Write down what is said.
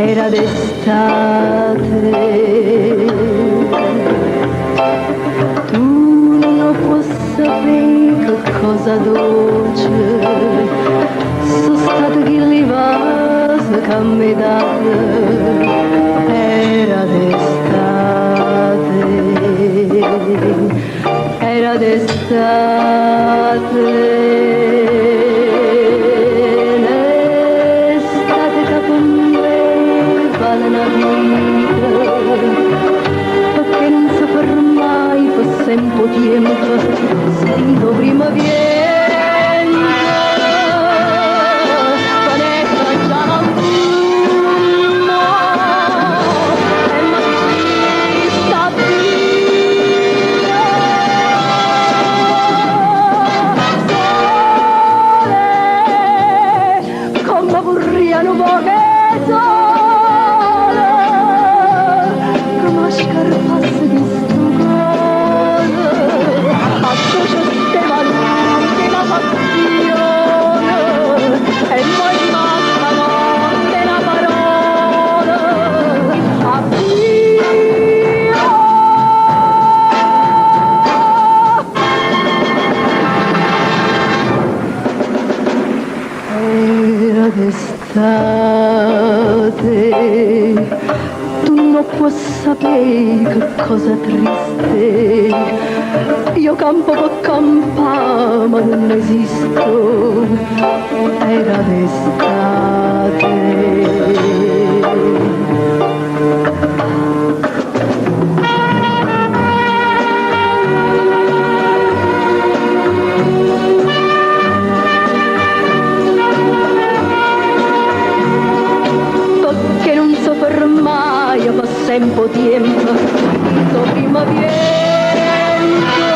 era d'estate. Tu non puoi sapere che cosa dolce sono stato chi li va che mi date. Era d'estate, era d'estate. L'estate che con me vale una vita, perché non si ferma mai, fa sempre tempo, sento prima viene. Vorriano poche sole, come scarpasse di sto cuore, associo ste valute la passione, e poi rimasta notte una parola, addio. Era d'estate, tu non puoi sapere che cosa triste, io campo per campare ma non esisto, era d'estate. Ormai fa sempre tempo, prima viene.